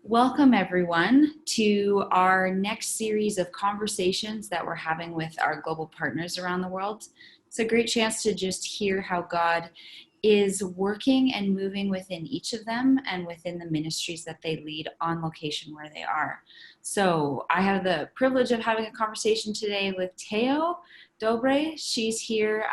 Welcome, everyone, to our next series of conversations that we're having with our global partners around the world. It's a great chance to just hear how God is working and moving within each of them and within the ministries that they lead on location where they are. So I have the privilege of having a conversation today with Teo Dobre. She's here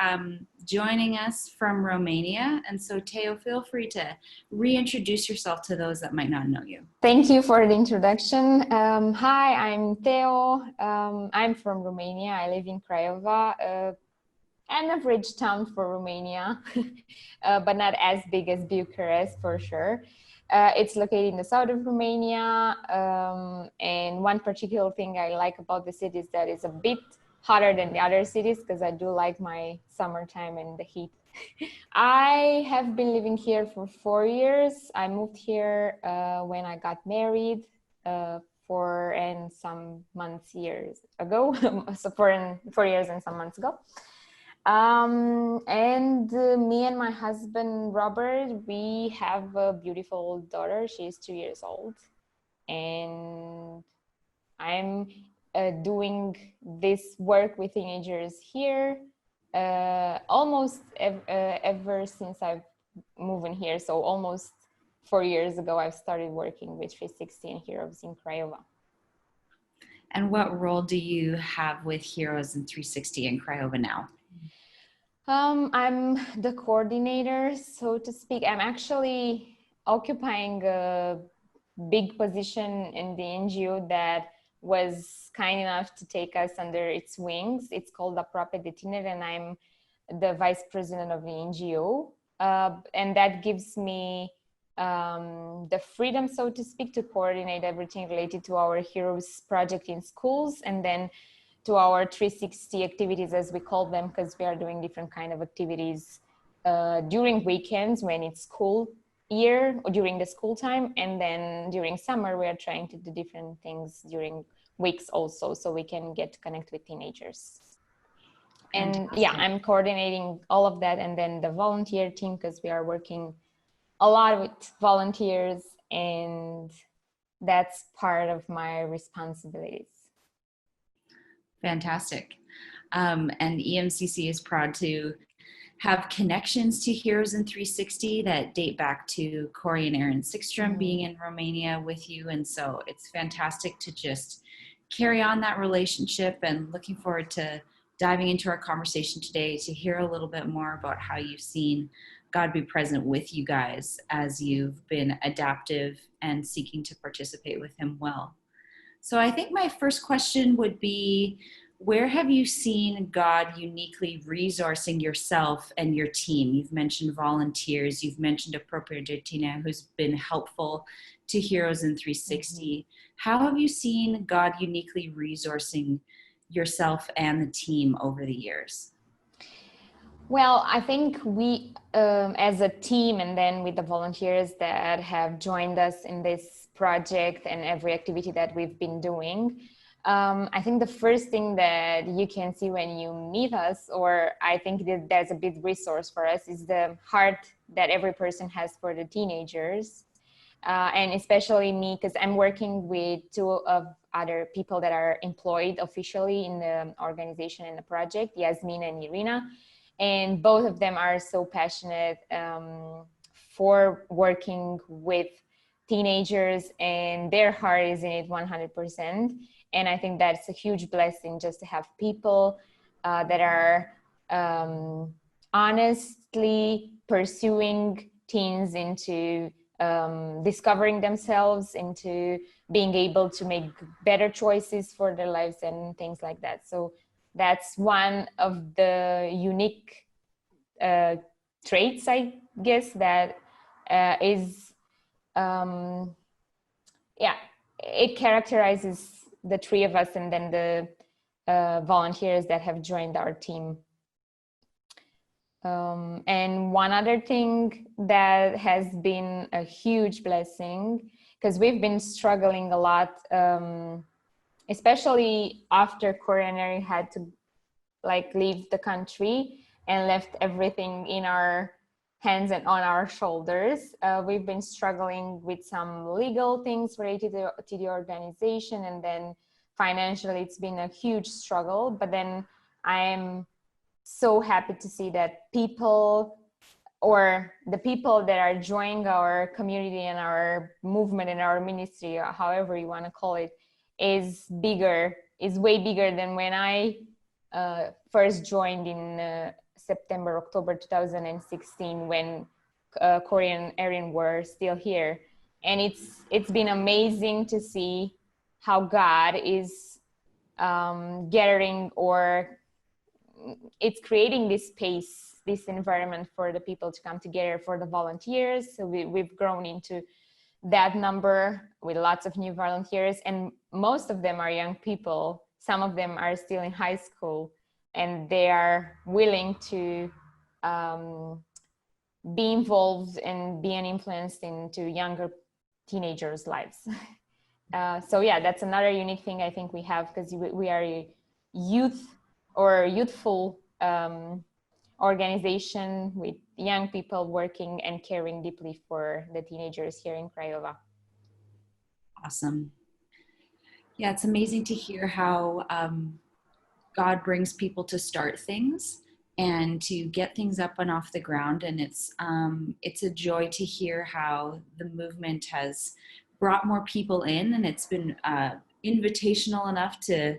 joining us from Romania. And so Teo, feel free to reintroduce yourself to those that might not know you. Thank you for the introduction. Hi, I'm Theo. I'm from Romania. I live in Craiova, an average town for Romania, but not as big as Bucharest for sure. It's located in the south of Romania. And one particular thing I like about the city is that it's a bit hotter than the other cities because I do like my summertime and the heat. I have been living here for 4 years. I moved here when I got married 4 and some months years ago. So 4 years and some months ago. Me and my husband, Robert, we have a beautiful daughter. She's 2 years old. And I'm doing this work with teenagers here almost ever since I've moved in here. So almost 4 years ago, I've started working with 360 and Heroes in Craiova. And what role do you have with Heroes in 360 in Craiova now? I'm the coordinator, so to speak. I'm actually occupying a big position in the NGO that was kind enough to take us under its wings. It's called Aproape de Tineri, and I'm the vice president of the NGO. And that gives me the freedom, so to speak, to coordinate everything related to our Heroes project in schools, and then to our 360 activities, as we call them, because we are doing different kind of activities during weekends when it's school year or during the school time, and then during summer we are trying to do different things during weeks also, so we can get to connect with teenagers. And yeah, I'm coordinating all of that, and then the volunteer team, because we are working a lot with volunteers, and that's part of my responsibilities. Fantastic. And EMCC is proud to have connections to Heroes in 360 that date back to Corey and Aaron Sickstrom being in Romania with you. And so it's fantastic to just carry on that relationship, and looking forward to diving into our conversation today to hear a little bit more about how you've seen God be present with you guys as you've been adaptive and seeking to participate with him well. So I think my first question would be, where have you seen God uniquely resourcing yourself and your team? You've mentioned volunteers, you've mentioned Aproape de Tineri, who's been helpful to Heroes in 360. How have you seen God uniquely resourcing yourself and the team over the years? Well, I think we, as a team, and then with the volunteers that have joined us in this project and every activity that we've been doing, I think the first thing that you can see when you meet us, or I think that there's a big resource for us, is the heart that every person has for the teenagers. And especially me, because I'm working with 2 of other people that are employed officially in the organization and the project, Yasmin and Irina. And both of them are so passionate for working with teenagers, and their heart is in it 100%. And I think that's a huge blessing, just to have people that are honestly pursuing teens into discovering themselves, into being able to make better choices for their lives and things like that. So that's one of the unique traits, I guess, that is, it characterizes the 3 of us, and then the volunteers that have joined our team. And one other thing that has been a huge blessing, because we've been struggling a lot, especially after Corey had to leave the country and left everything in our hands and on our shoulders. We've been struggling with some legal things related to the organization, and then financially it's been a huge struggle. But then I'm so happy to see that people, or the people that are joining our community and our movement and our ministry, or however you want to call it, is way bigger than when I first joined in September, October 2016, when Korean Aryan were still here. And it's been amazing to see how God is gathering, or it's creating this space, this environment for the people to come together, for the volunteers. So we've grown into that number with lots of new volunteers, and most of them are young people. Some of them are still in high school, and they are willing to be involved and be an influence into younger teenagers' lives. So yeah, that's another unique thing I think we have, because we are a youthful organization with young people working and caring deeply for the teenagers here in Craiova. Awesome. Yeah, it's amazing to hear how God brings people to start things and to get things up and off the ground. And it's a joy to hear how the movement has brought more people in, and it's been invitational enough to,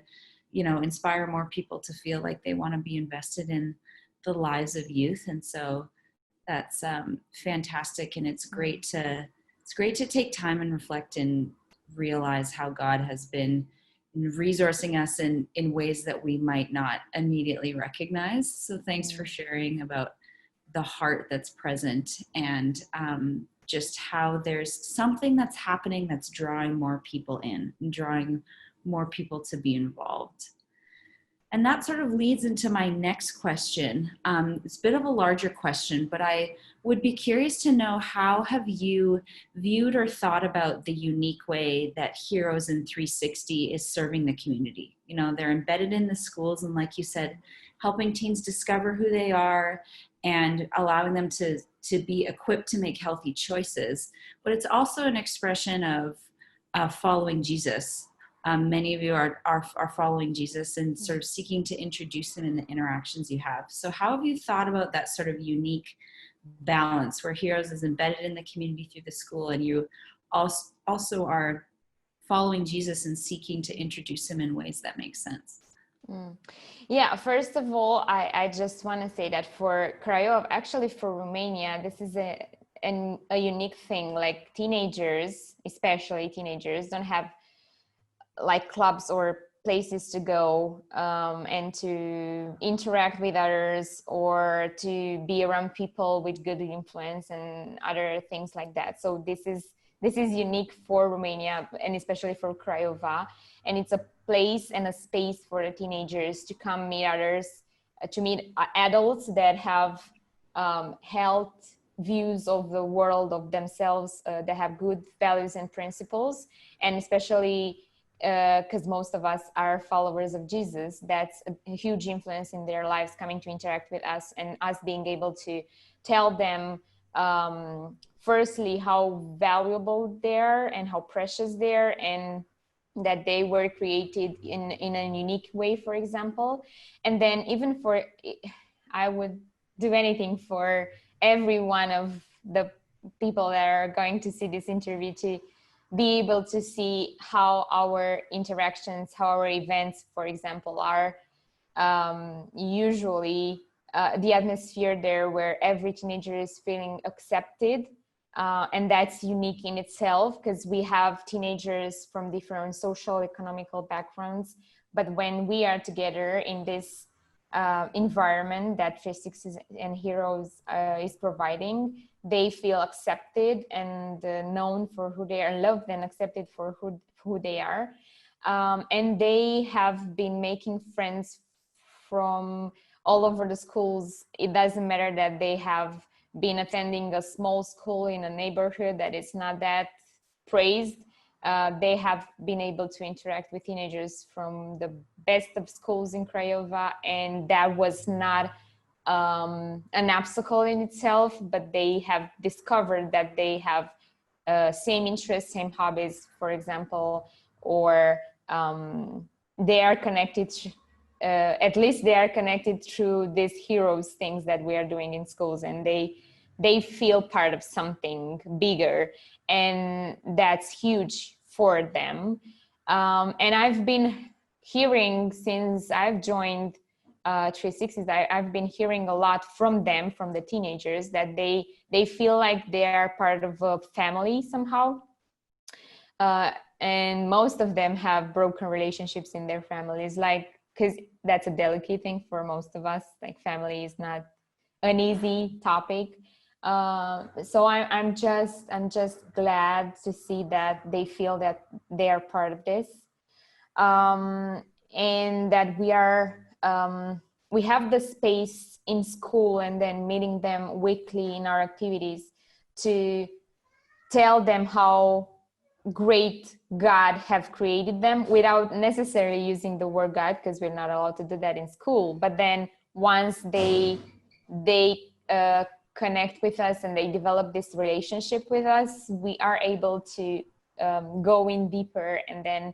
inspire more people to feel like they want to be invested in the lives of youth. And so that's fantastic. And it's great to take time and reflect and realize how God has been resourcing us in ways that we might not immediately recognize. So thanks for sharing about the heart that's present, and just how there's something that's happening that's drawing more people in and drawing more people to be involved. And that sort of leads into my next question. It's a bit of a larger question, but I would be curious to know, how have you viewed or thought about the unique way that Heroes in 360 is serving the community? They're embedded in the schools, and like you said, helping teens discover who they are and allowing them to be equipped to make healthy choices. But it's also an expression of following Jesus. Many of you are following Jesus and sort of seeking to introduce him in the interactions you have. So how have you thought about that sort of unique balance where Heroes is embedded in the community through the school, and you also are following Jesus and seeking to introduce him in ways that make sense? Yeah, first of all, I just want to say that for Craiova, actually for Romania, this is a unique thing. Like teenagers, especially teenagers, don't have like clubs or places to go and to interact with others, or to be around people with good influence and other things like that. So this is unique for Romania, and especially for Craiova. And it's a place and a space for the teenagers to come meet others, to meet adults that have held views of the world, of themselves, that have good values and principles. And especially because most of us are followers of Jesus, that's a huge influence in their lives, coming to interact with us, and us being able to tell them firstly how valuable they are and how precious they are, and that they were created in a unique way, for example. And then even for, I would do anything for every one of the people that are going to see this interview to be able to see how our interactions, how our events, for example, are usually the atmosphere there where every teenager is feeling accepted. And that's unique in itself, because we have teenagers from different social, economical backgrounds. But when we are together in this environment that 360 and Heroes is providing, they feel accepted and known for who they are, loved and accepted for who they are. And they have been making friends from all over the schools. It doesn't matter that they have been attending a small school in a neighborhood that is not that praised. They have been able to interact with teenagers from the best of schools in Craiova, and that was not an obstacle in itself, but they have discovered that they have same interests, same hobbies, for example, or they are connected, at least they are connected through these heroes things that we are doing in schools, and they feel part of something bigger, and that's huge for them. And I've been hearing since I've joined 360s, I've been hearing a lot from them, from the teenagers, that they feel like they are part of a family somehow. And most of them have broken relationships in their families, like, because that's a delicate thing for most of us. Like, family is not an easy topic. So I'm just glad to see that they feel that they are part of this, and that we have the space in school, and then meeting them weekly in our activities to tell them how great God have created them, without necessarily using the word God, because we're not allowed to do that in school. But then once they connect with us and they develop this relationship with us, we are able to go in deeper, and then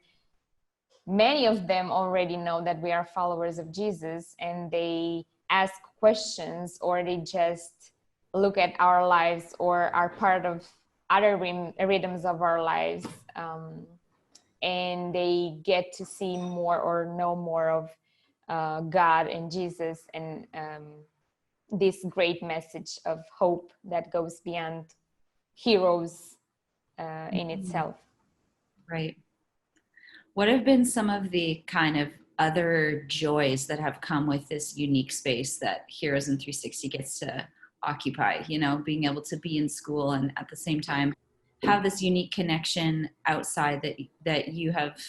many of them already know that we are followers of Jesus, and they ask questions, or they just look at our lives, or are part of other rhythms of our lives, and they get to see more or know more of God and Jesus, and this great message of hope that goes beyond heroes in itself. Right. What have been some of the kind of other joys that have come with this unique space that Heroes in 360 gets to occupy? You know, being able to be in school and at the same time have this unique connection outside that you have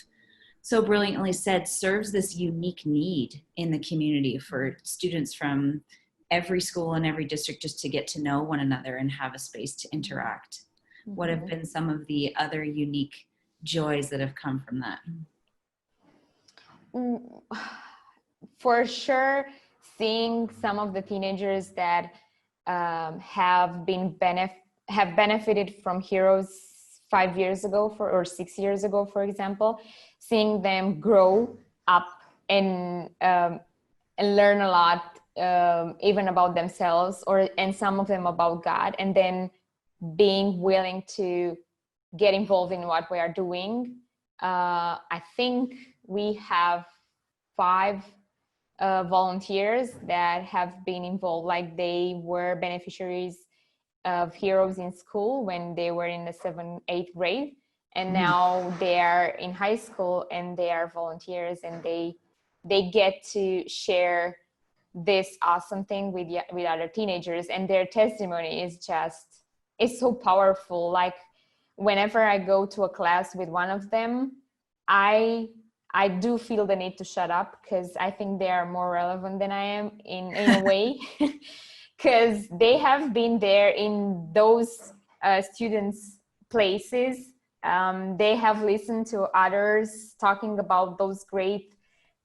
so brilliantly said serves this unique need in the community for students from every school and every district, just to get to know one another and have a space to interact. Mm-hmm. What have been some of the other unique joys that have come from that? For sure, seeing some of the teenagers that have benefited from Heroes 5 years ago or 6 years ago, for example, seeing them grow up and learn a lot, even about themselves, and some of them about God, and then being willing to get involved in what we are doing. I think we have 5 volunteers that have been involved, like they were beneficiaries of Heroes in school when they were in the 7th, 8th grade, and now they are in high school and they are volunteers, and they get to share this awesome thing with other teenagers, and their testimony is so powerful. Like, whenever I go to a class with one of them, I do feel the need to shut up, because I think they are more relevant than I am in a way, because they have been there in those students' places. They have listened to others talking about those great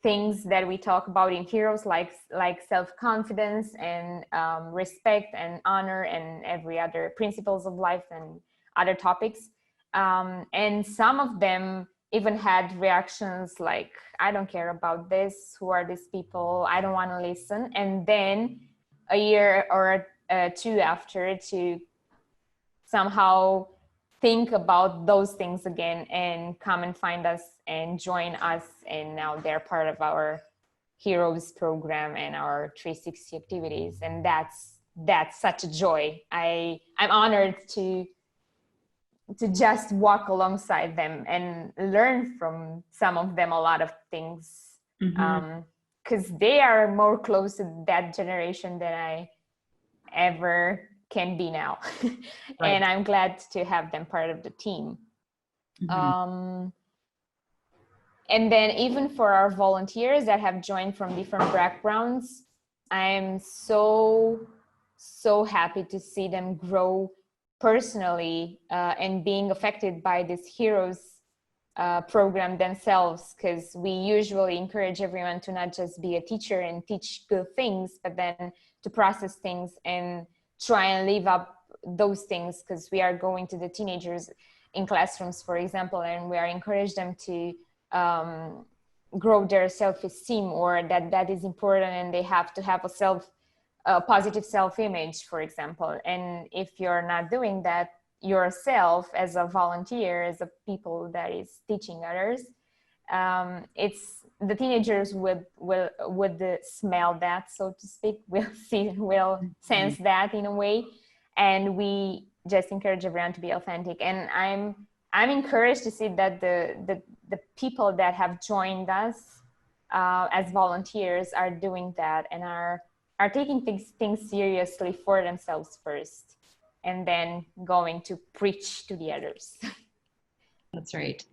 things that we talk about in Heroes, like self-confidence and respect and honor and every other principles of life and other topics. And some of them even had reactions like, I don't care about this. Who are these people? I don't want to listen. And then a year or 2 after, to somehow think about those things again and come and find us and join us. And now they're part of our Heroes program and our 360 activities. And that's such a joy. I'm honored to just walk alongside them and learn from some of them a lot of things, because they are more close to that generation than I ever can be now. Right. And I'm glad to have them part of the team. And then even for our volunteers that have joined from different backgrounds, I'm so happy to see them grow personally and being affected by this Heroes program themselves, because we usually encourage everyone to not just be a teacher and teach good things, but then to process things and try and live up those things, because we are going to the teenagers in classrooms, for example, and we are encourage them to grow their self-esteem, or that is important, and they have to have a positive self-image, for example. And if you're not doing that yourself as a volunteer, as a people that is teaching others, it's the teenagers would smell that, so to speak, will sense that in a way. And we just encourage everyone to be authentic. And I'm encouraged to see that the people that have joined us as volunteers are doing that, and are taking things seriously for themselves first, and then going to preach to the others. That's right.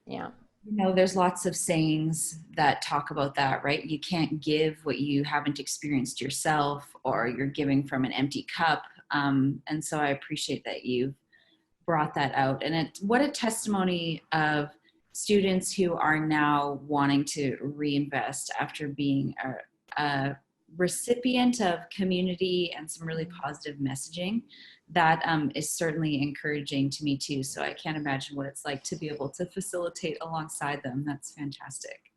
Yeah. You know, there's lots of sayings that talk about that, right? You can't give what you haven't experienced yourself, or you're giving from an empty cup. And so I appreciate that you've brought that out. And what a testimony of students who are now wanting to reinvest after being a recipient of community and some really positive messaging. That is certainly encouraging to me too. So I can't imagine what it's like to be able to facilitate alongside them. That's fantastic.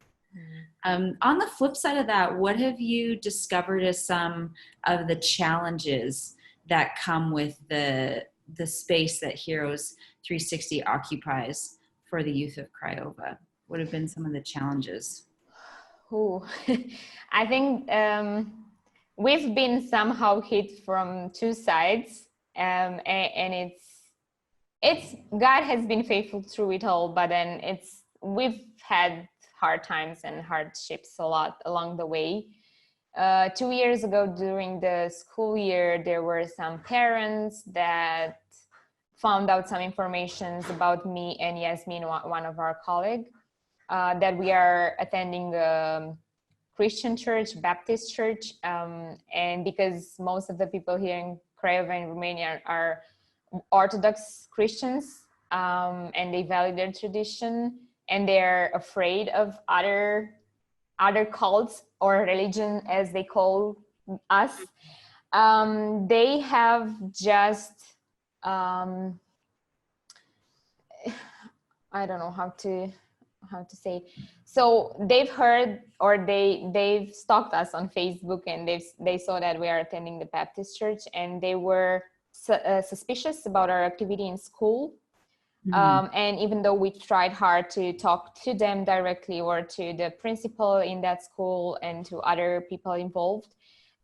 On the flip side of that, what have you discovered as some of the challenges that come with the space that Heroes 360 occupies for the youth of Craiova? What have been some of the challenges? Ooh. I think we've been somehow hit from two sides, and it's God has been faithful through it all, but then we've had hard times and hardships a lot along the way. 2 years ago, during the school year, there were some parents that found out some information about me and Yasmin, one of our colleagues, that we are attending a Christian church, Baptist church, and because most of the people here in Craiova and Romania are Orthodox Christians, and they value their tradition, and they're afraid of other cults or religion, as they call us. They have just I don't know how to say. So they've heard, or they've stalked us on Facebook, and they saw that we are attending the Baptist church, and they were suspicious about our activity in school. And even though we tried hard to talk to them directly, or to the principal in that school and to other people involved,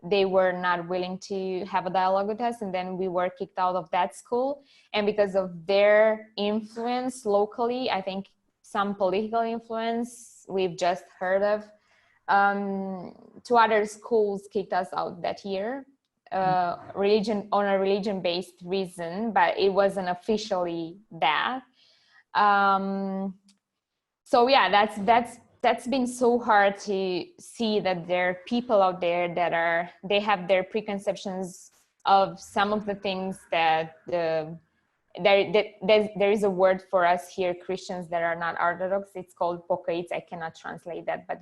they were not willing to have a dialogue with us. And then we were kicked out of that school. And because of their influence locally, I think some political influence we've just heard of, two other schools kicked us out that year. On a religion-based reason, but it wasn't officially that. So yeah, that's been so hard to see that there are people out there that they have their preconceptions of some of the things that there is a word for us here, Christians that are not Orthodox. It's called pocăiți. I cannot translate that, but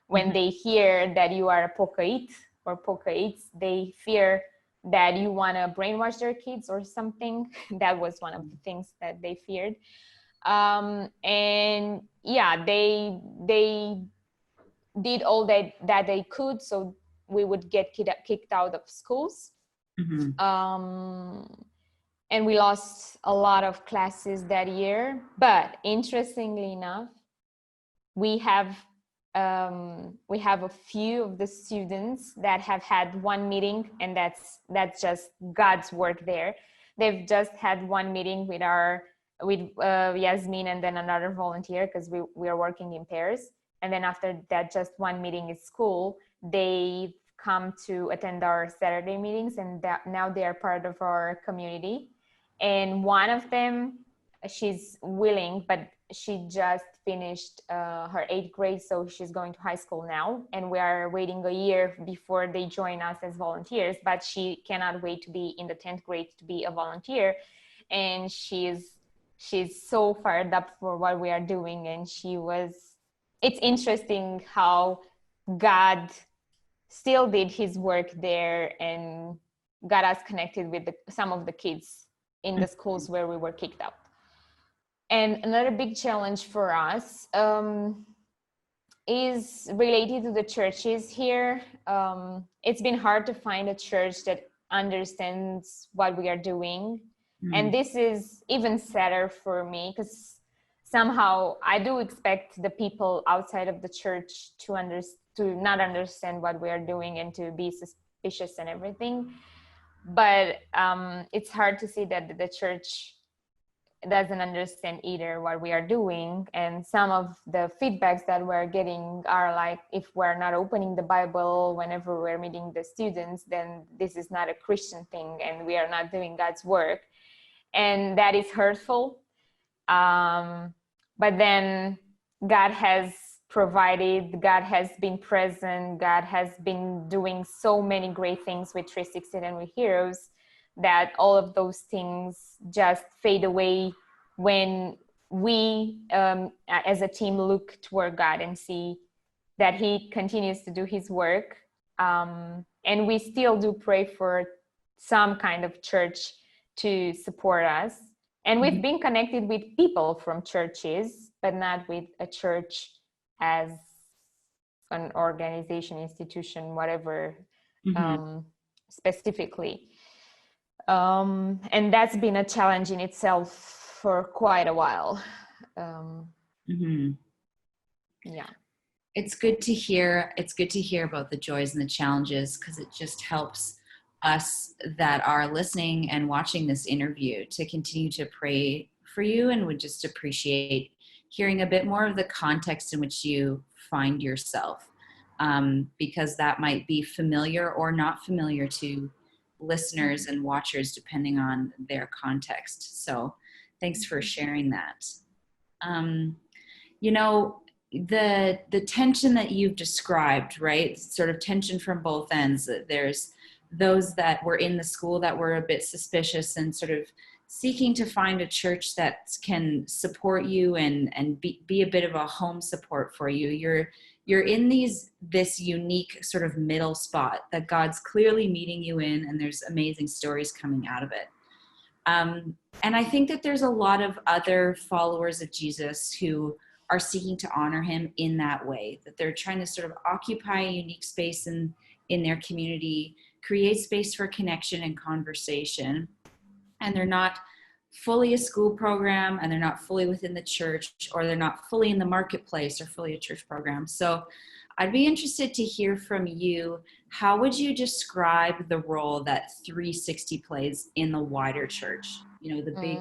when they hear that you are a pocăit or pocăiți, they fear that you want to brainwash their kids or something. That was one of the things that they feared. And yeah, they did all that they could, so we would get kicked out of schools. And we lost a lot of classes that year. But interestingly enough, we have a few of the students that have had one meeting, and that's just God's work there. They've just had one meeting with Yasmin and then another volunteer, because we are working in pairs. And then after that, just one meeting at school, they come to attend our Saturday meetings, and now they are part of our community. And one of them, she's willing, but she just finished her 8th grade, so she's going to high school now, and we are waiting a year before they join us as volunteers. But she cannot wait to be in the 10th grade to be a volunteer, and she's so fired up for what we are doing. And it's interesting how God still did his work there and got us connected with some of the kids in the schools where we were kicked out. And another big challenge for us is related to the churches here. It's been hard to find a church that understands what we are doing. And this is even sadder for me, because somehow I do expect the people outside of the church to not understand what we are doing and to be suspicious and everything. But it's hard to see that the church doesn't understand either what we are doing. And some of the feedbacks that we're getting are like, if we're not opening the Bible whenever we're meeting the students, then this is not a Christian thing and we are not doing God's work. And that is hurtful. But then God has provided, God has been present, God has been doing so many great things with 360 and with Heroes, that all of those things just fade away when we as a team look toward God and see that he continues to do his work. And we still do pray for some kind of church to support us. And we've been connected with people from churches, but not with a church as an organization, institution, whatever, specifically. And that's been a challenge in itself for quite a while. Yeah. It's good to hear. It's good to hear about the joys and the challenges, because it just helps us that are listening and watching this interview to continue to pray for you, and would just appreciate hearing a bit more of the context in which you find yourself, because that might be familiar or not familiar to listeners and watchers depending on their context. So thanks for sharing that. You know, the tension that you've described, right? Sort of tension from both ends. There's those that were in the school that were a bit suspicious and sort of seeking to find a church that can support you and be a bit of a home support for you. You're in this unique sort of middle spot that God's clearly meeting you in, and there's amazing stories coming out of it. And I think that there's a lot of other followers of Jesus who are seeking to honor him in that way, that they're trying to sort of occupy a unique space in their community, create space for connection and conversation. And they're not fully a school program, and they're not fully within the church, or they're not fully in the marketplace or fully a church program. So I'd be interested to hear from you. How would you describe the role that 360 plays in the wider church, you know, the big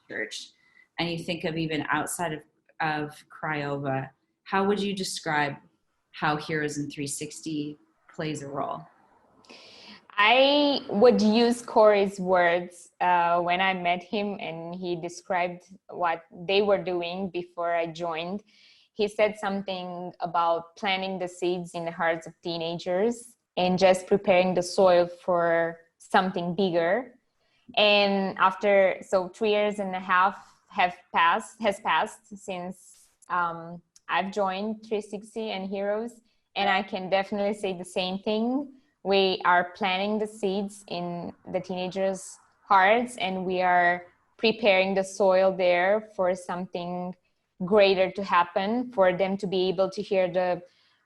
church? And you think of even outside of Craiova, how would you describe how Heroes in 360 plays a role? I would use Corey's words when I met him and he described what they were doing before I joined. He said something about planting the seeds in the hearts of teenagers and just preparing the soil for something bigger. And so 3.5 years has passed since I've joined 360 and Heroes, and I can definitely say the same thing. We are planting the seeds in the teenagers' hearts, and we are preparing the soil there for something greater to happen, for them to be able to hear the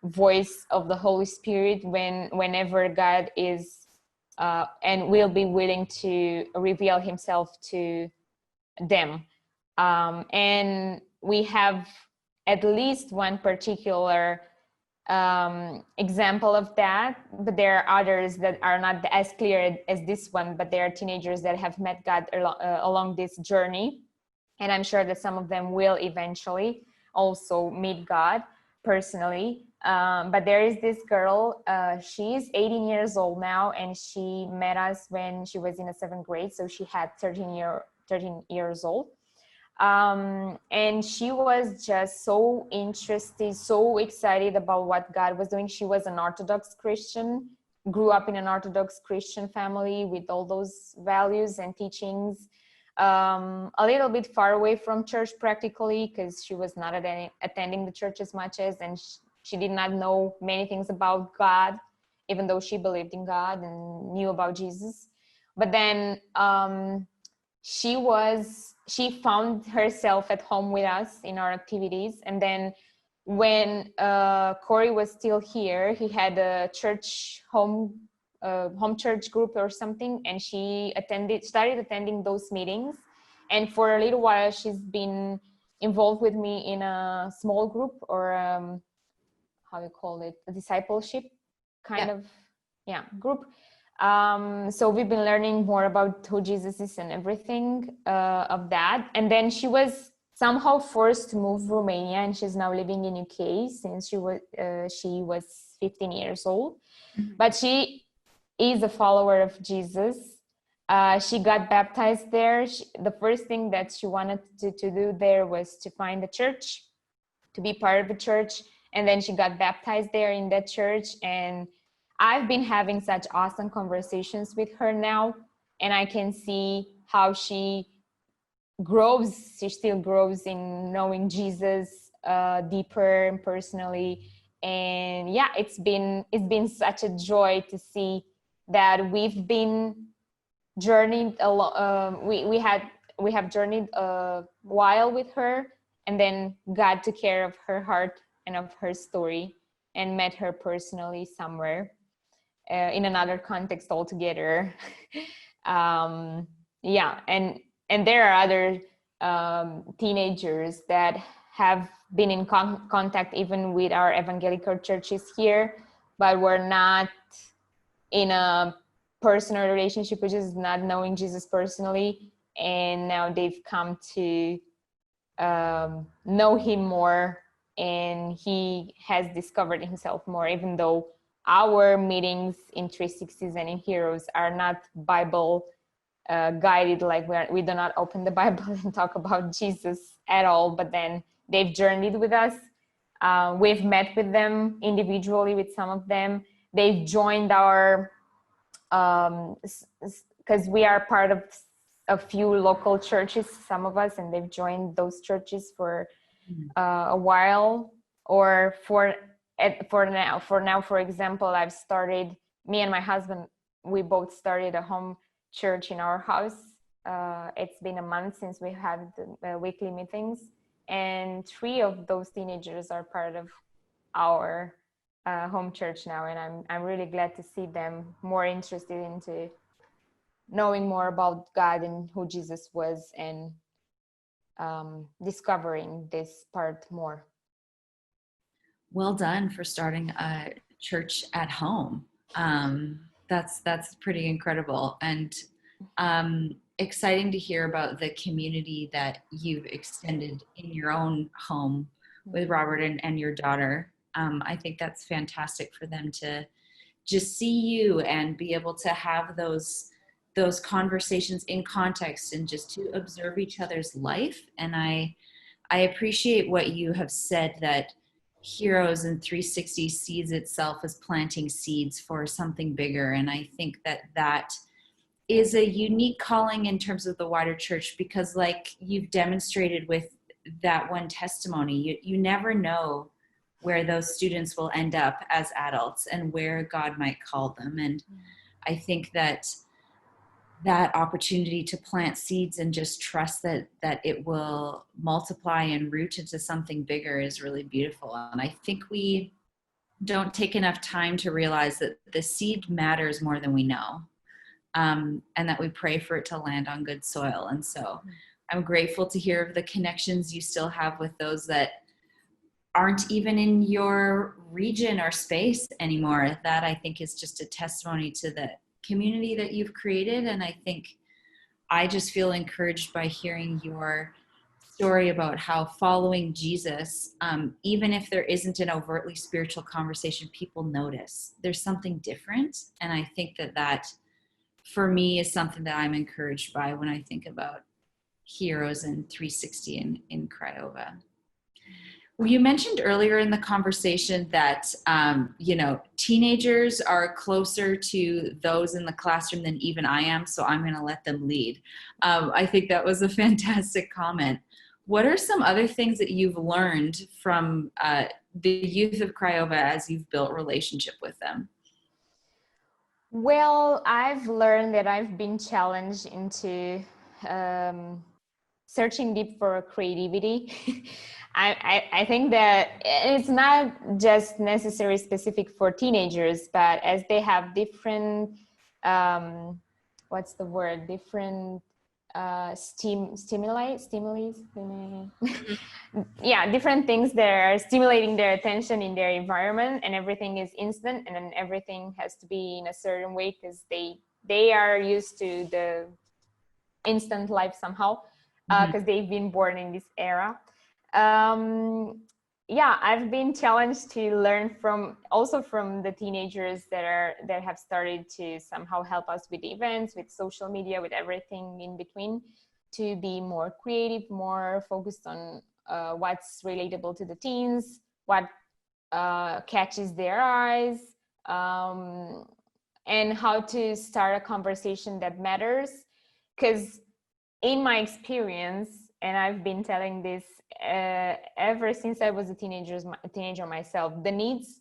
voice of the Holy Spirit whenever God is and will be willing to reveal himself to them. And we have at least one particular example of that, but there are others that are not as clear as this one, but there are teenagers that have met God along this journey, and I'm sure that some of them will eventually also meet God personally. But there is this girl, she's 18 years old now, and she met us when she was in the 7th grade, so she had 13 years old. And she was just so interested, so excited about what God was doing. She was an Orthodox Christian, grew up in an Orthodox Christian family with all those values and teachings, a little bit far away from church practically, because she was not attending the church as much as, and she did not know many things about God even though she believed in God and knew about Jesus. But then she found herself at home with us in our activities. And then when Corey was still here, he had a church home church group or something, and she started attending those meetings. And for a little while, she's been involved with me in a small group, or how you call it, a discipleship kind of group. So we've been learning more about who Jesus is and everything of that. And then she was somehow forced to move Romania, and she's now living in UK since she was 15 years old. Mm-hmm. But she is a follower of Jesus. She got baptized there. The first thing that she wanted to do there was to find a church, to be part of the church. And then she got baptized there in that church. And I've been having such awesome conversations with her now. And I can see how she grows. She still grows in knowing Jesus deeper and personally. And yeah, it's been such a joy to see that we've been journeyed along. We have journeyed a while with her, and then God took care of her heart and of her story, and met her personally somewhere in another context altogether. Yeah, and there are other teenagers that have been in contact even with our evangelical churches here, but we're not in a personal relationship, which is not knowing Jesus personally. And now they've come to know him more, and he has discovered himself more, even though our meetings in 360s and in Heroes are not Bible guided. Like we do not open the Bible and talk about Jesus at all, but then they've journeyed with us. We've met with them individually, with some of them. They've joined our, because we are part of a few local churches, some of us, and they've joined those churches for a while. Or for now, for example, I've started, me and my husband, we both started a home church in our house. It's been a month since we had the weekly meetings, and 3 of those teenagers are part of our home church now, and I'm really glad to see them more interested into knowing more about God and who Jesus was, and discovering this part more. Well done for starting a church at home. That's pretty incredible, and exciting to hear about the community that you've extended in your own home with Robert and your daughter. I think that's fantastic for them to just see you and be able to have those conversations in context and just to observe each other's life. And I appreciate what you have said, that Heroes and 360 sees itself as planting seeds for something bigger. And I think that is a unique calling in terms of the wider church, because like you've demonstrated with that one testimony, you never know where those students will end up as adults and where God might call them. And I think that opportunity to plant seeds and just trust that it will multiply and root into something bigger is really beautiful. And I think we don't take enough time to realize that the seed matters more than we know, and that we pray for it to land on good soil. And so I'm grateful to hear of the connections you still have with those that aren't even in your region or space anymore. That I think is just a testimony to the community that you've created. And I think I just feel encouraged by hearing your story about how following Jesus, even if there isn't an overtly spiritual conversation, people notice there's something different. And I think that for me is something that I'm encouraged by when I think about Heroes and 360 in Craiova. You mentioned earlier in the conversation that, teenagers are closer to those in the classroom than even I am, so I'm going to let them lead. I think that was a fantastic comment. What are some other things that you've learned from the youth of Craiova as you've built relationship with them? Well, I've learned that I've been challenged into searching deep for creativity. I think that it's not just necessary specific for teenagers, but as they have different, what's the word? Different stimuli, yeah, different things that are stimulating their attention in their environment, and everything is instant, and then everything has to be in a certain way because they are used to the instant life somehow because they've been born in this era. Yeah, I've been challenged to learn from also from the teenagers that have started to somehow help us with events, with social media, with everything in between, to be more creative, more focused on what's relatable to the teens, what catches their eyes, and how to start a conversation that matters. Because in my experience, and I've been telling this ever since I was a teenager myself, the needs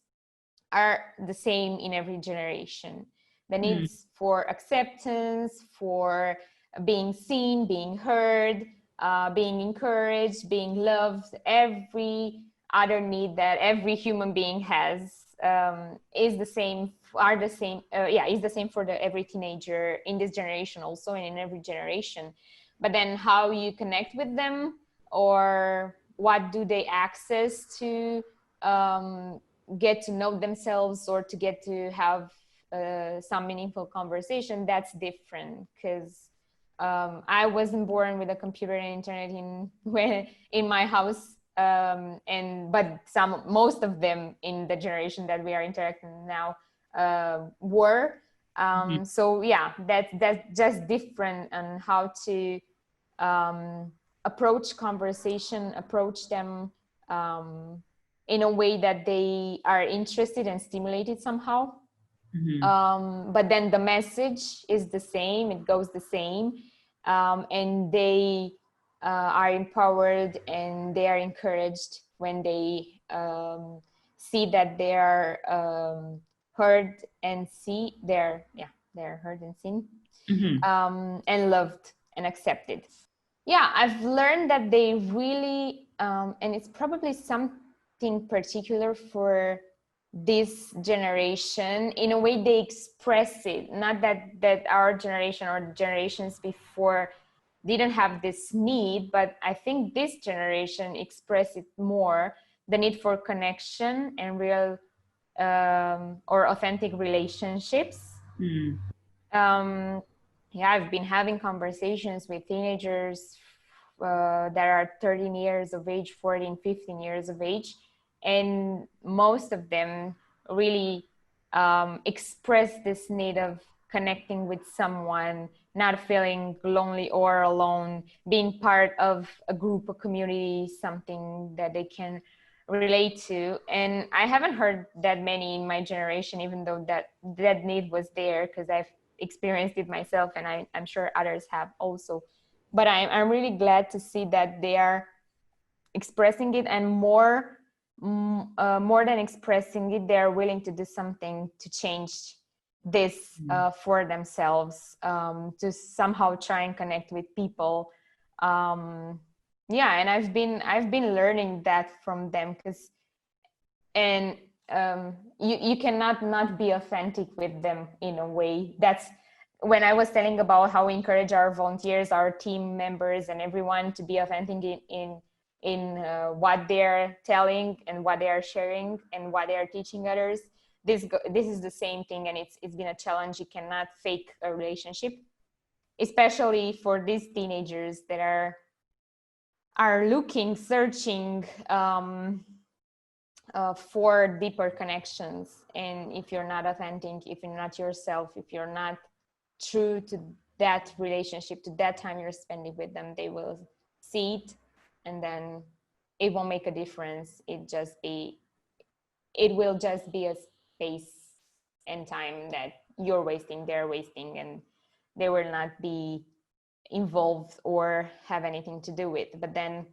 are the same in every generation. The needs for acceptance, for being seen, being heard, being encouraged, being loved, every other need that every human being has is the same, are the same, is the same for every teenager in this generation also, and in every generation. But then how you connect with them, or what do they access to get to know themselves, or to get to have some meaningful conversation, that's different. Because I wasn't born with a computer and internet in my house, but most of them in the generation that we are interacting now were. So yeah, that's just different on how to approach conversation, approach them in a way that they are interested and stimulated somehow. But then the message is the same, it goes the same, and they are empowered and they are encouraged when they see that they are heard and they're heard and seen, and loved and accepted. Yeah, I've learned that they really, and it's probably something particular for this generation, in a way they express it. Not that our generation or generations before didn't have this need, but I think this generation express it more, the need for connection and real or authentic relationships. Yeah, I've been having conversations with teenagers that are 13 years of age, 14, 15 years of age. And most of them really express this need of connecting with someone, not feeling lonely or alone, being part of a group, a community, something that they can relate to. And I haven't heard that many in my generation, even though that need was there, because I've experienced it myself, and I'm sure others have also. But I'm really glad to see that they are expressing it, and more than expressing it, they're willing to do something to change this for themselves, to somehow try and connect with people. Yeah, and I've been learning that from them, because you cannot not be authentic with them in a way. That's when I was telling about how we encourage our volunteers, our team members, and everyone to be authentic in what they're telling and what they are sharing and what they are teaching others. This is the same thing, and it's been a challenge. You cannot fake a relationship, especially for these teenagers that are looking, searching for deeper connections. And if you're not authentic, if you're not yourself, if you're not true to that relationship, to that time you're spending with them, they will see it, and then it won't make a difference. It will just be a space and time that you're wasting, they're wasting, and they will not be involved or have anything to do with. But then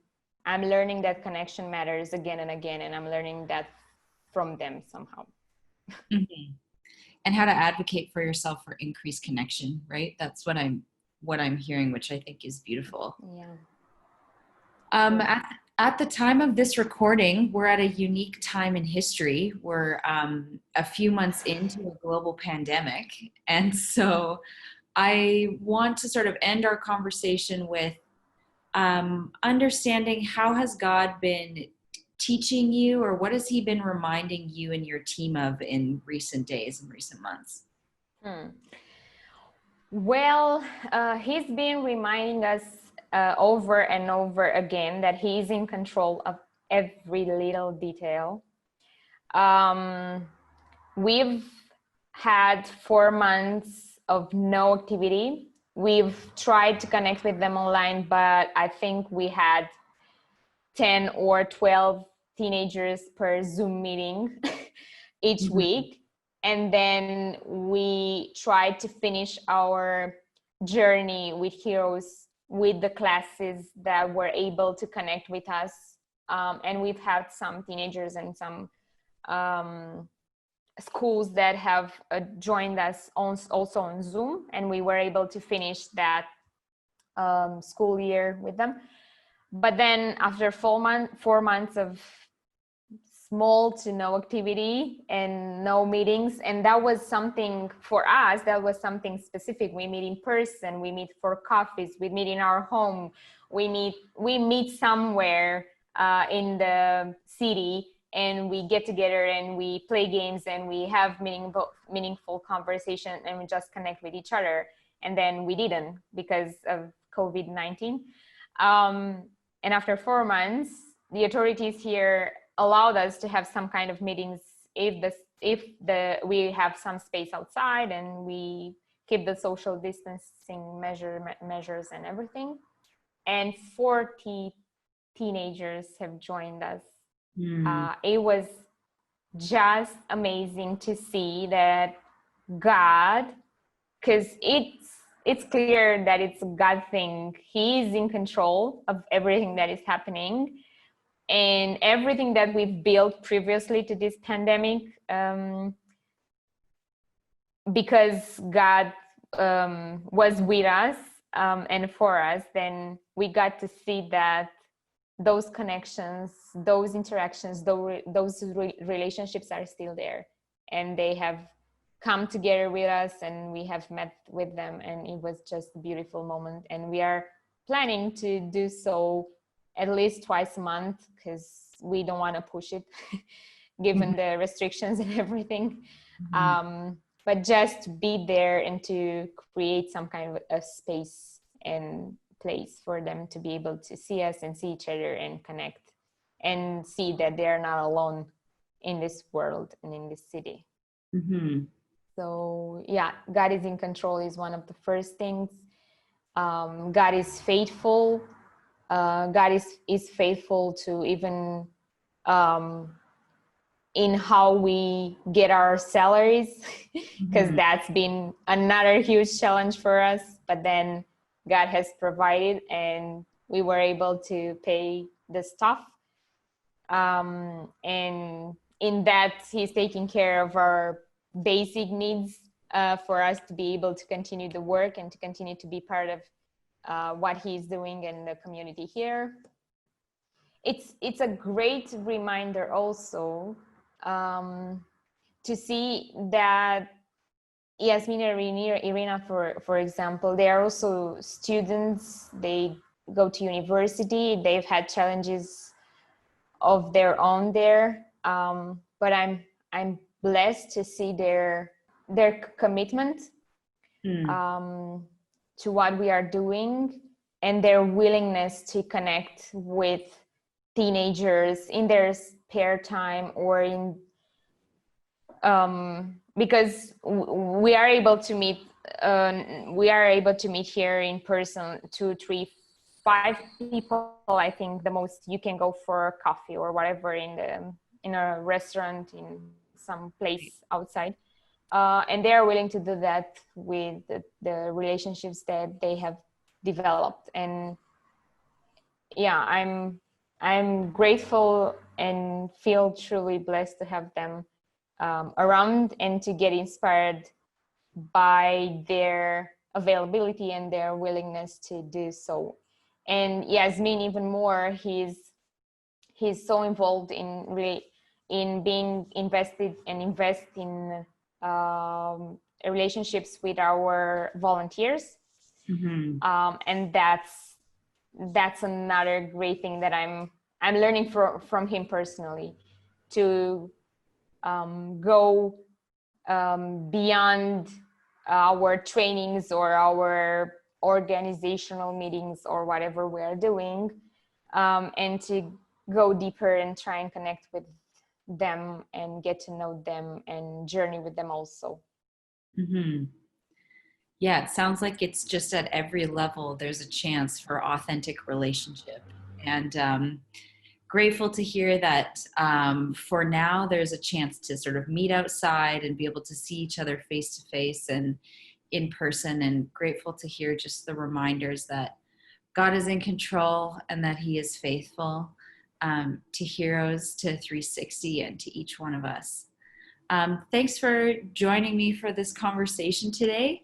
I'm learning that connection matters again and again, and I'm learning that from them somehow. and how to advocate for yourself for increased connection, right? That's what I'm hearing, which I think is beautiful. Yeah. At the time of this recording, we're at a unique time in history. We're a few months into a global pandemic. And so I want to sort of end our conversation with understanding, how has God been teaching you, or what has he been reminding you and your team of in recent days and recent months? Well, he's been reminding us over and over again that he's in control of every little detail. We've had 4 months of no activity. We've tried to connect with them online, but I think we had 10 or 12 teenagers per Zoom meeting each week. And then we tried to finish our journey with heroes with the classes that were able to connect with us. And we've had some teenagers and some schools that have joined us also on Zoom, and we were able to finish that school year with them. But then after 4 months of small to no activity and no meetings, and that was something for us, that was something specific. We meet in person, we meet for coffees, we meet in our home, we meet somewhere in the city, and we get together and we play games and we have meaningful conversation, and we just connect with each other. And then we didn't, because of COVID-19. And after 4 months, the authorities here allowed us to have some kind of meetings if we have some space outside, and we keep the social distancing measures and everything. And 40 teenagers have joined us. It was just amazing to see that God, because it's clear that it's a God thing. He is in control of everything that is happening. And everything that we've built previously to this pandemic, because God was with us and for us, then we got to see that those connections, those interactions, those relationships are still there, and they have come together with us, and we have met with them, and it was just a beautiful moment. And we are planning to do so at least twice a month, because we don't want to push it given the restrictions and everything. But just be there and to create some kind of a space and place for them to be able to see us and see each other and connect, and see that they're not alone in this world and in this city. So yeah, God is in control is one of the first things. God is faithful. God is faithful to even in how we get our salaries, because that's been another huge challenge for us. But then God has provided, and we were able to pay the stuff. And in that, He's taking care of our basic needs for us to be able to continue the work and to continue to be part of what He's doing in the community here. It's a great reminder also to see that Yasmin and Irina, for example, they are also students. They go to university. They've had challenges of their own there, but I'm blessed to see their commitment to what we are doing, and their willingness to connect with teenagers in their spare time, or in because we are able to meet here in person 2, 3, 5 people. I think the most you can go for coffee or whatever in a restaurant, in some place outside, and they are willing to do that with the relationships that they have developed. And yeah, I'm grateful and feel truly blessed to have them around and to get inspired by their availability and their willingness to do so. And Yasmin, even more, he's so involved in being invested and invest in relationships with our volunteers. Mm-hmm. And that's another great thing that I'm learning from him personally, to go beyond our trainings or our organizational meetings or whatever we're doing, and to go deeper and try and connect with them and get to know them and journey with them also. Mm-hmm. Yeah, it sounds like it's just at every level there's a chance for authentic relationship. And grateful to hear that for now there's a chance to sort of meet outside and be able to see each other face to face and in person. And grateful to hear just the reminders that God is in control and that He is faithful, to Heroes, to 360, and to each one of us. Thanks for joining me for this conversation today.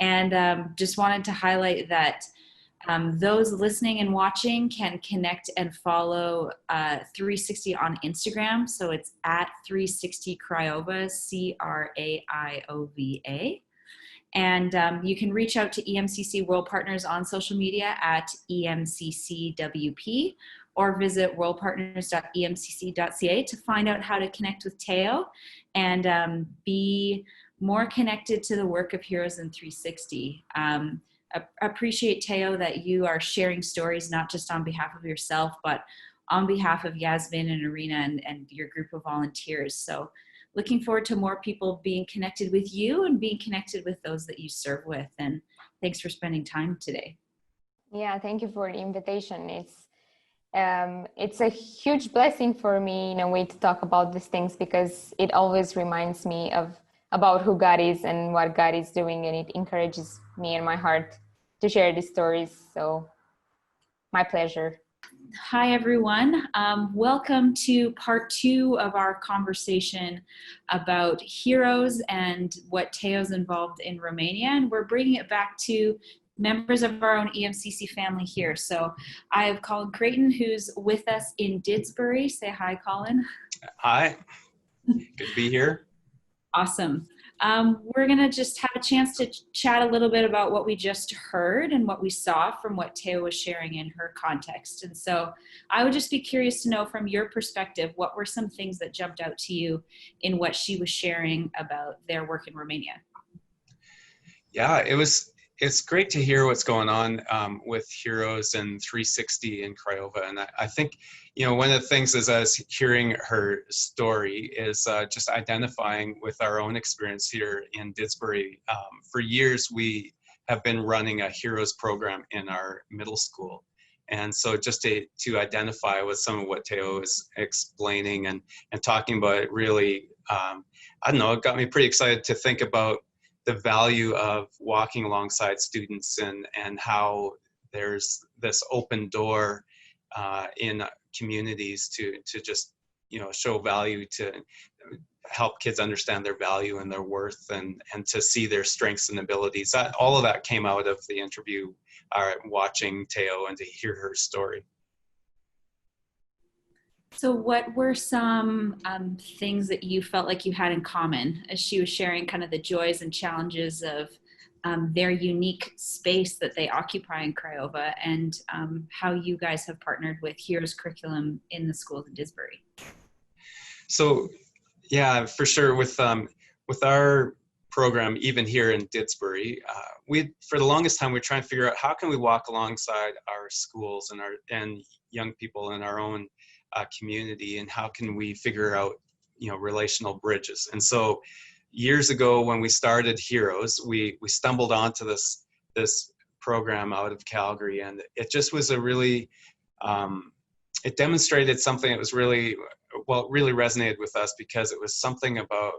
And just wanted to highlight that those listening and watching can connect and follow 360 on Instagram. So it's at 360 Craiova, CRAIOVA. And you can reach out to EMCC World Partners on social media at EMCCWP, or visit worldpartners.emcc.ca to find out how to connect with Teo and be more connected to the work of Heroes in 360. Appreciate, Teo, that you are sharing stories not just on behalf of yourself, but on behalf of Yasmin and Irina and your group of volunteers. So looking forward to more people being connected with you and being connected with those that you serve with. And thanks for spending time today. Yeah, thank you for the invitation. It's a huge blessing for me in a way to talk about these things, because it always reminds me about who God is and what God is doing, and it encourages me in my heart to share these stories. So my pleasure. Hi, everyone. Welcome to part 2 of our conversation about Heroes and what Teo's involved in Romania. And we're bringing it back to members of our own EMCC family here. So I have Colin Creighton, who's with us in Didsbury. Say hi, Colin. Hi, good to be here. Awesome. We're going to just have a chance to chat a little bit about what we just heard and what we saw from what Teo was sharing in her context. And so I would just be curious to know, from your perspective, what were some things that jumped out to you in what she was sharing about their work in Romania? Yeah, it's great to hear what's going on with Heroes and 360 in Craiova. And I think, one of the things is, as hearing her story is just identifying with our own experience here in Didsbury. For years, we have been running a Heroes program in our middle school. And so just to identify with some of what Teo is explaining and talking about, it really, it got me pretty excited to think about the value of walking alongside students and how there's this open door in communities to just, show value, to help kids understand their value and their worth, and to see their strengths and abilities. All of that came out of the interview, watching Teo and to hear her story. So what were some things that you felt like you had in common as she was sharing kind of the joys and challenges of their unique space that they occupy in Craiova, and how you guys have partnered with Heroes curriculum in the schools in Didsbury? So, yeah, for sure. With our program, even here in Didsbury, for the longest time, we're trying to figure out how can we walk alongside our schools and young people in our own community, and how can we figure out, relational bridges. And so years ago, when we started Heroes, we stumbled onto this program out of Calgary, and it just was a really, it demonstrated something that was really resonated with us, because it was something about,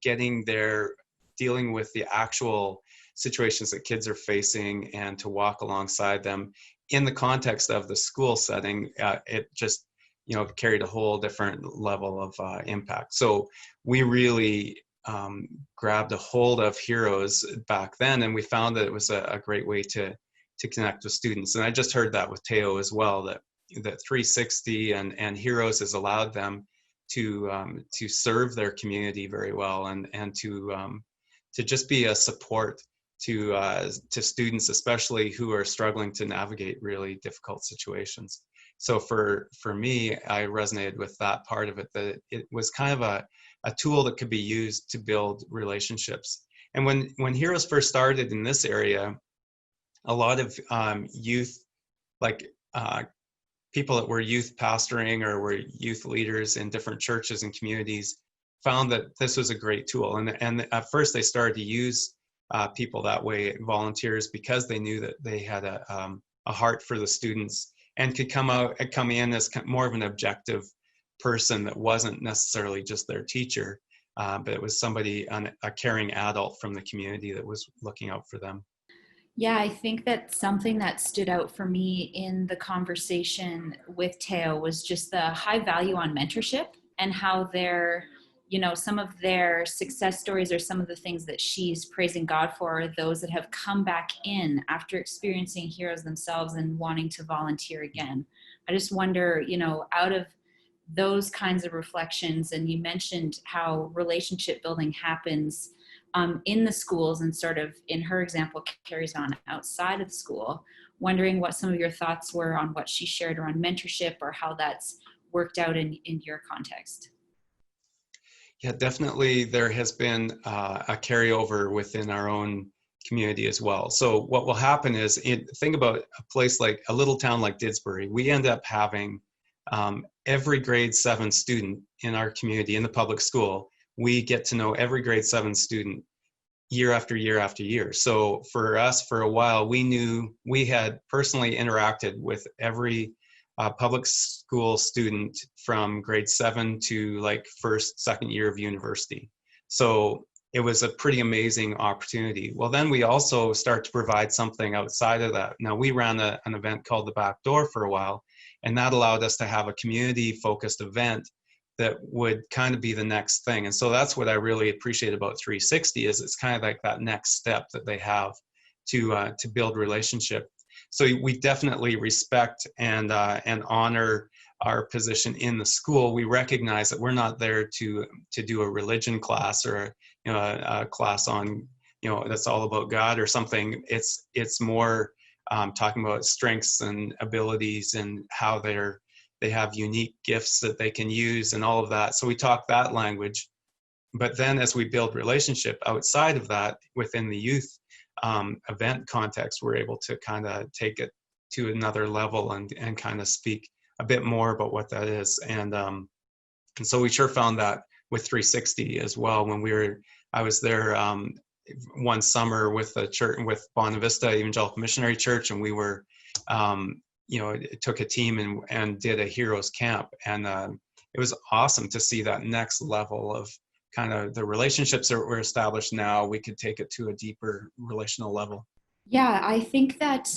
getting there, dealing with the actual situations that kids are facing, and to walk alongside them in the context of the school setting. It just, carried a whole different level of impact. So we really grabbed a hold of Heroes back then, and we found that it was a great way to connect with students. And I just heard that with Teo as well, that 360 and Heroes has allowed them to serve their community very well, and to just be a support to students, especially who are struggling to navigate really difficult situations. So for me, I resonated with that part of it, that it was kind of a tool that could be used to build relationships. And when Heroes first started in this area, a lot of youth, like people that were youth pastoring or were youth leaders in different churches and communities, found that this was a great tool. And at first they started to use people that way, volunteers, because they knew that they had a heart for the students and could come in as more of an objective person that wasn't necessarily just their teacher, but it was somebody, a caring adult from the community that was looking out for them. Yeah, I think that something that stood out for me in the conversation with Teo was just the high value on mentorship, and how some of their success stories, or some of the things that she's praising God for, are those that have come back in after experiencing Heroes themselves and wanting to volunteer again. I just wonder, out of those kinds of reflections, and you mentioned how relationship building happens in the schools, and sort of, in her example, carries on outside of the school, wondering what some of your thoughts were on what she shared around mentorship, or how that's worked out in your context. Yeah, definitely there has been a carryover within our own community as well. So what will happen is, think about a place like a little town like Didsbury. We end up having every grade 7 student in our community, in the public school. We get to know every grade 7 student year after year after year. So for us, for a while, we had personally interacted with every public school student from grade 7 to like first, second year of university. So it was a pretty amazing opportunity. Well, then we also start to provide something outside of that. Now, we ran an event called the Back Door for a while, and that allowed us to have a community-focused event that would kind of be the next thing. And so that's what I really appreciate about 360, is it's kind of like that next step that they have to build relationship. So we definitely respect and honor our position in the school. We recognize that we're not there to do a religion class, or a class on that's all about God or something. It's more talking about strengths and abilities, and how they have unique gifts that they can use, and all of that. So we talk that language. But then as we build relationship outside of that, within the youth event context, we're able to kind of take it to another level and kind of speak a bit more about what that is. And so we sure found that with 360 as well. I was there one summer with the church, with Bonavista Evangelical Missionary Church, and we were took a team and did a Heroes camp, and it was awesome to see that next level of kind of the relationships that were established. Now we could take it to a deeper relational level. Yeah, I think that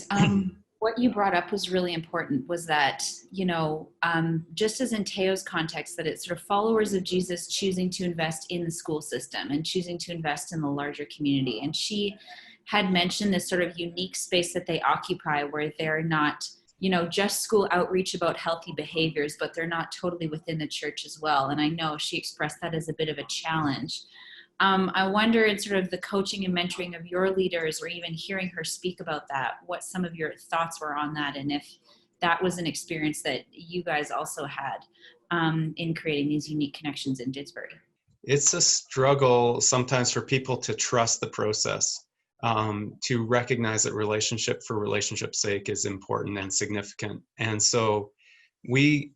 what you brought up was really important, was that, just as in Teo's context, that it's sort of followers of Jesus choosing to invest in the school system and choosing to invest in the larger community. And she had mentioned this sort of unique space that they occupy, where they're not, just school outreach about healthy behaviors, but they're not totally within the church as well. And I know she expressed that as a bit of a challenge. I wonder, in sort of the coaching and mentoring of your leaders, or even hearing her speak about that, what some of your thoughts were on that, and if that was an experience that you guys also had in creating these unique connections in Didsbury. It's a struggle sometimes for people to trust the process, to recognize that relationship for relationship's sake is important and significant. And so when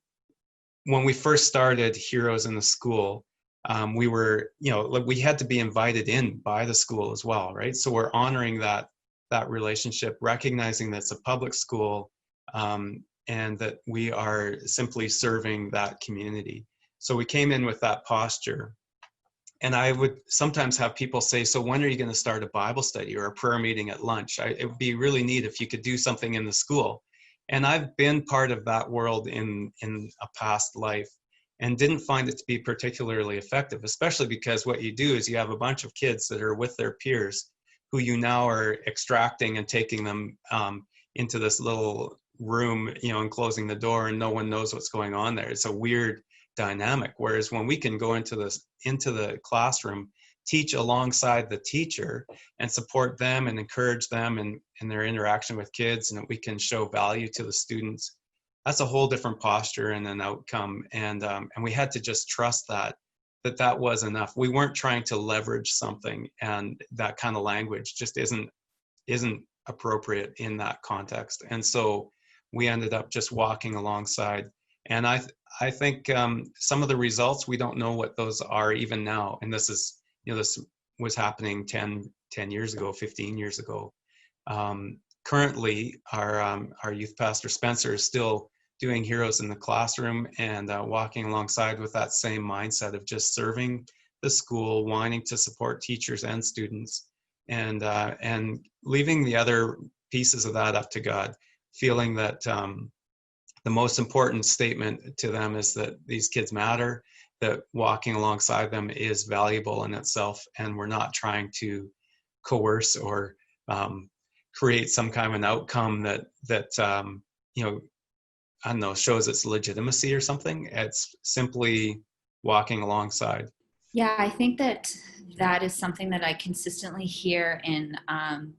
we first started Heroes in the school, we were, we had to be invited in by the school as well, right? So we're honoring that relationship, recognizing that it's a public school, and that we are simply serving that community. So we came in with that posture. And I would sometimes have people say, so when are you going to start a Bible study or a prayer meeting at lunch? It would be really neat if you could do something in the school. And I've been part of that world in a past life and didn't find it to be particularly effective, especially because what you do is you have a bunch of kids that are with their peers who you now are extracting and taking them into this little room, and closing the door, and no one knows what's going on there. It's a weird dynamic. Whereas when we can go into the classroom, teach alongside the teacher and support them and encourage them in their interaction with kids, and that we can show value to the students, that's a whole different posture and an outcome. And we had to just trust that was enough. We weren't trying to leverage something, and that kind of language just isn't appropriate in that context. And so we ended up just walking alongside. And I think some of the results, we don't know what those are even now. And this is, this was happening 10 years ago, 15 years ago. Currently, our youth pastor Spencer is still doing Heroes in the Classroom and walking alongside with that same mindset of just serving the school, wanting to support teachers and students, and leaving the other pieces of that up to God, feeling that the most important statement to them is that these kids matter, that walking alongside them is valuable in itself, and we're not trying to coerce or create some kind of an outcome that I don't know, shows its legitimacy or something. It's simply walking alongside. Yeah, I think that is something that I consistently hear in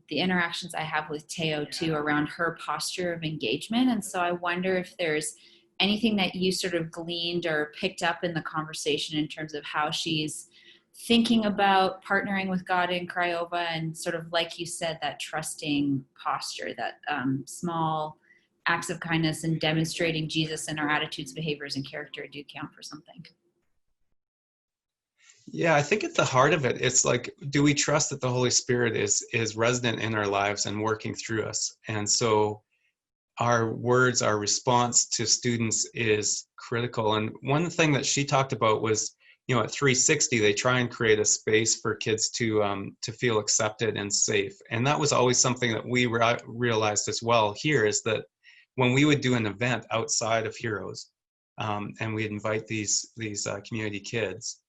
the interactions I have with Teo too, around her posture of engagement. And so I wonder if there's anything that you sort of gleaned or picked up in the conversation in terms of how she's thinking about partnering with God in Craiova, and sort of, like you said, that trusting posture, that small acts of kindness and demonstrating Jesus in our attitudes, behaviors, and character do count for something. Yeah, I think at the heart of it, it's like, do we trust that the Holy Spirit is resident in our lives and working through us? And so our words, our response to students is critical. And one thing that she talked about was, at 360, they try and create a space for kids to feel accepted and safe. And that was always something that we realized as well here, is that when we would do an event outside of Heroes, and we'd invite these community kids,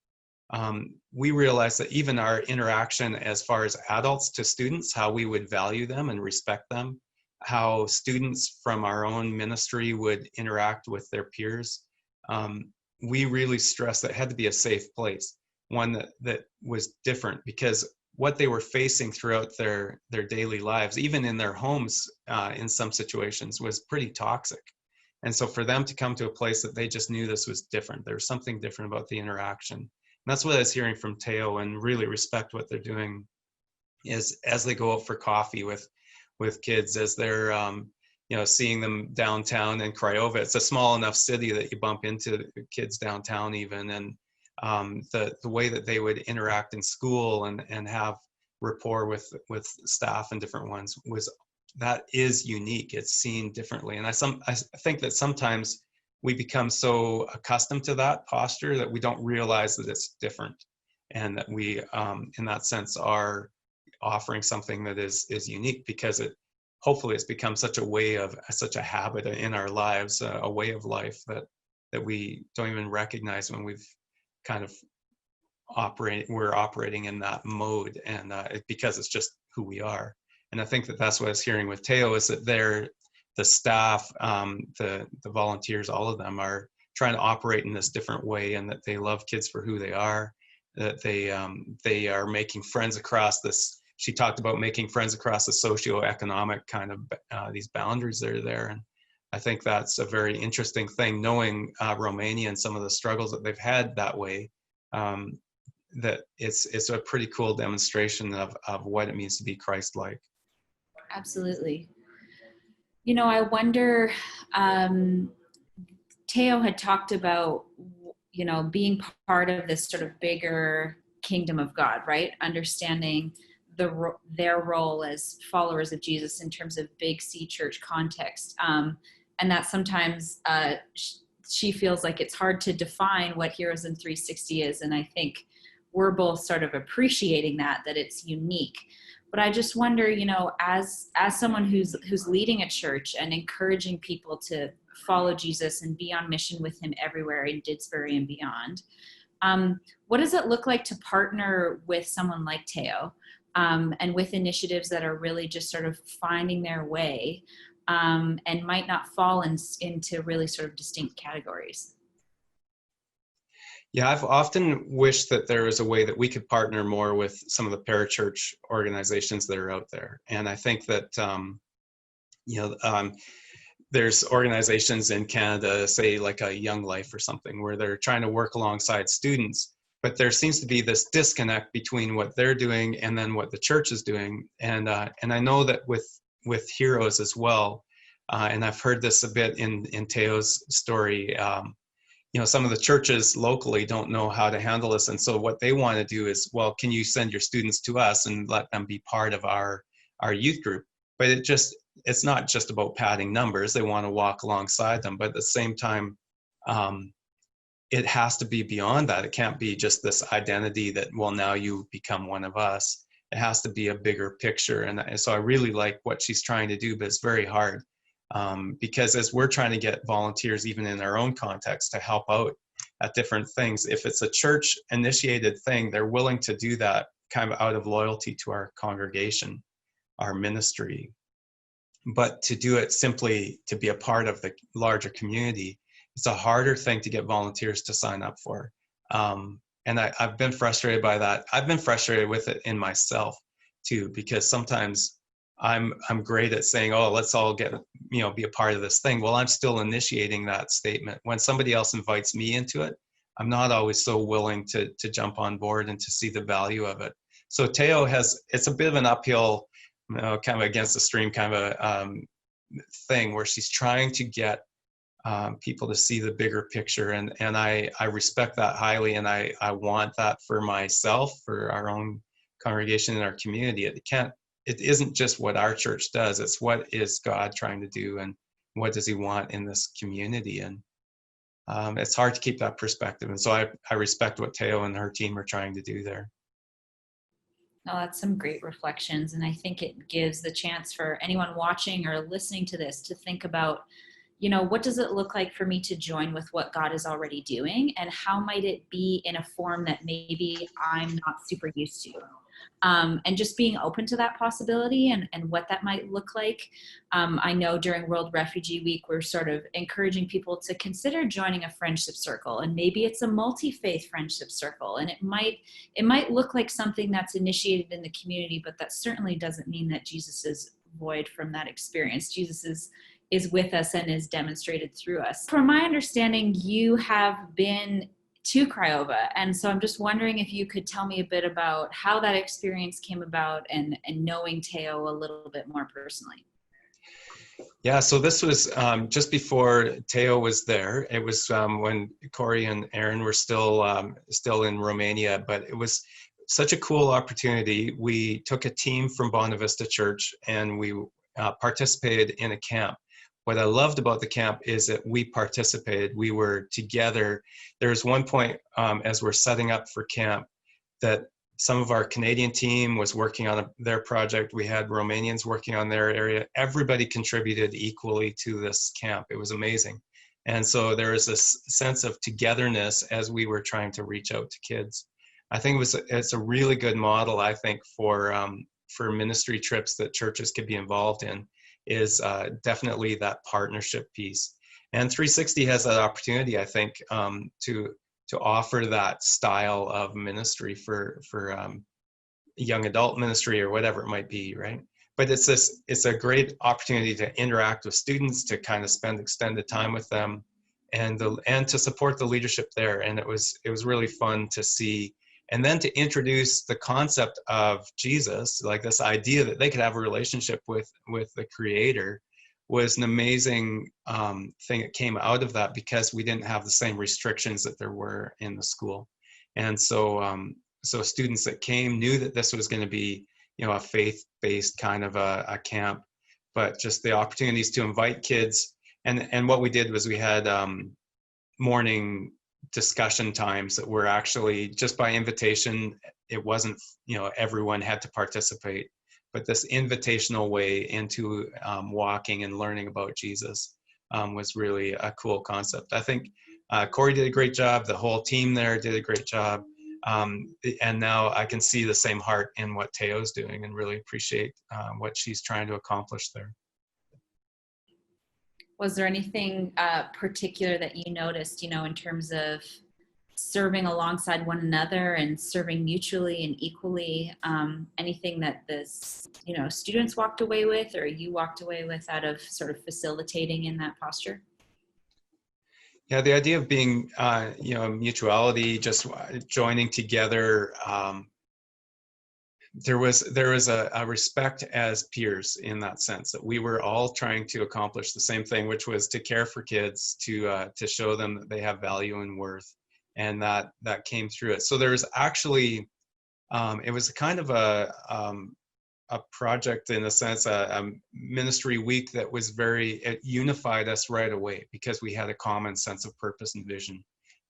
we realized that even our interaction as far as adults to students, how we would value them and respect them, how students from our own ministry would interact with their peers, we really stressed that it had to be a safe place, one that was different, because what they were facing throughout their daily lives, even in their homes, in some situations, was pretty toxic. And so for them to come to a place that they just knew this was different, there was something different about the interaction. And that's what I was hearing from Teo, and really respect what they're doing, is as they go out for coffee with kids, as they're seeing them downtown in Craiova. It's a small enough city that you bump into kids downtown even, and the way that they would interact in school and have rapport with staff and different ones, that is unique. It's seen differently. And I think that sometimes we become so accustomed to that posture that we don't realize that it's different, and that we in that sense are offering something that is unique, because hopefully it's become such a habit in our lives, a way of life that we don't even recognize when we've kind of we're operating in that mode, and because it's just who we are. And I think that's what I was hearing with Teo, is that the staff, the volunteers, all of them are trying to operate in this different way, and that they love kids for who they are, that they are making friends across this. She talked about making friends across the socioeconomic kind of these boundaries that are there. And I think that's a very interesting thing, knowing Romania and some of the struggles that they've had that way, that it's a pretty cool demonstration of what it means to be Christ-like. Absolutely. I wonder, Teo had talked about, being part of this sort of bigger kingdom of God, right? Understanding their role as followers of Jesus in terms of big C church context. And that sometimes she feels like it's hard to define what Heroes in 360 is. And I think we're both sort of appreciating that it's unique. But I just wonder, you know, as someone who's leading a church and encouraging people to follow Jesus and be on mission with him everywhere in Didsbury and beyond, what does it look like to partner with someone like Teo, and with initiatives that are really just sort of finding their way, and might not fall into really sort of distinct categories? Yeah, I've often wished that there was a way that we could partner more with some of the parachurch organizations that are out there. And I think that, you know, there's organizations in Canada, say like a Young Life or something, where they're trying to work alongside students, but there seems to be this disconnect between what they're doing and then what the church is doing. And I know that with Heroes as well, and I've heard this a bit in Teo's story. You know, some of the churches locally don't know how to handle this, and so what they want to do is, well, can you send your students to us and let them be part of our youth group? But it's not just about padding numbers. They want to walk alongside them, but at the same time, it has to be beyond that. It can't be just this identity that, well, now you become one of us. It has to be a bigger picture, and so I really like what she's trying to do, but it's very hard. Because as we're trying to get volunteers, even in our own context, to help out at different things, if it's a church initiated thing, they're willing to do that kind of out of loyalty to our congregation, our ministry. But to do it simply to be a part of the larger community, it's a harder thing to get volunteers to sign up for. And I've been frustrated by that. I've been frustrated with it in myself too, because sometimes I'm great at saying, oh, let's all get, you know, be a part of this thing. Well, I'm still initiating that statement. When somebody else invites me into it, I'm not always so willing to jump on board and to see the value of it. So Teo it's a bit of an uphill, you know, kind of against the stream kind of a thing where she's trying to get people to see the bigger picture. And I respect that highly. And I want that for myself, for our own congregation and our community. It isn't just what our church does, it's what is God trying to do and what does he want in this community. And it's hard to keep that perspective. And so I respect what Teo and her team are trying to do there. Oh, that's some great reflections. And I think it gives the chance for anyone watching or listening to this to think about, you know, what does it look like for me to join with what God is already doing? And how might it be in a form that maybe I'm not super used to? And just being open to that possibility and what that might look like. I know during World Refugee Week, we're sort of encouraging people to consider joining a friendship circle, and maybe it's a multi-faith friendship circle, and it might look like something that's initiated in the community, but that certainly doesn't mean that Jesus is void from that experience. Jesus is with us and is demonstrated through us. From my understanding, you have been to Craiova. And so I'm just wondering if you could tell me a bit about how that experience came about and knowing Teo a little bit more personally. Yeah, so this was just before Teo was there. It was when Corey and Aaron were still in Romania, but it was such a cool opportunity. We took a team from Bonavista Church and we participated in a camp. What I loved about the camp is that we participated. We were together. There's one point as we're setting up for camp that some of our Canadian team was working on their project. We had Romanians working on their area. Everybody contributed equally to this camp. It was amazing. And so there was this sense of togetherness as we were trying to reach out to kids. I think it's a really good model, I think, for ministry trips that churches could be involved in, is definitely that partnership piece. And 360 has that opportunity, I think, to offer that style of ministry for young adult ministry or whatever it might be, right? But it's a great opportunity to interact with students, to kind of spend extended time with them, and to support the leadership there. And it was really fun to see. And then to introduce the concept of Jesus, like this idea that they could have a relationship with the Creator, was an amazing thing that came out of that, because we didn't have the same restrictions that there were in the school. And so students that came knew that this was going to be, you know, a faith-based kind of a camp, but just the opportunities to invite kids. And what we did was we had morning discussion times that were actually just by invitation. It wasn't, you know, everyone had to participate, but this invitational way into walking and learning about Jesus was really a cool concept. I think Corey did a great job. The whole team there did a great job. And now I can see the same heart in what Teo's doing and really appreciate what she's trying to accomplish there. Was there anything particular that you noticed, you know, in terms of serving alongside one another and serving mutually and equally? Anything that the, you know, students walked away with, or you walked away with out of sort of facilitating in that posture? Yeah, the idea of being, you know, mutuality, just joining together. There was a respect as peers in that sense, that we were all trying to accomplish the same thing, which was to care for kids, to show them that they have value and worth, and that came through it. So there was actually, it was kind of a project in a sense, a ministry week that was it unified us right away because we had a common sense of purpose and vision.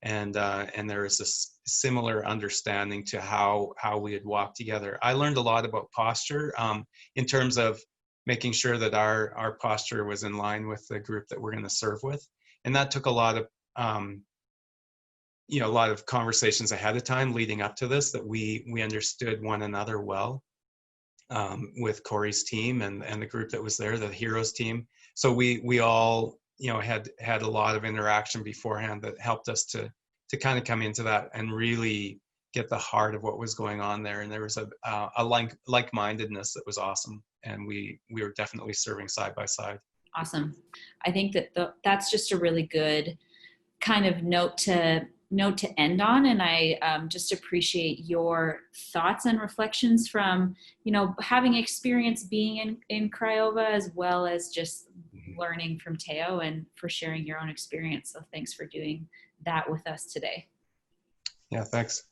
And there is a similar understanding to how we had walked together. I learned a lot about posture in terms of making sure that our posture was in line with the group that we're going to serve with, and that took a lot of you know, a lot of conversations ahead of time leading up to this, that we understood one another well with Corey's team and the group that was there, the Heroes team. So we all, you know, had a lot of interaction beforehand that helped us to kind of come into that and really get the heart of what was going on there. And there was a like-mindedness that was awesome. And we were definitely serving side by side. Awesome. I think that that's just a really good kind of note to end on. And I just appreciate your thoughts and reflections from, you know, having experience being in Craiova, as well as just learning from Teo, and for sharing your own experience. So thanks for doing that with us today. Yeah, thanks.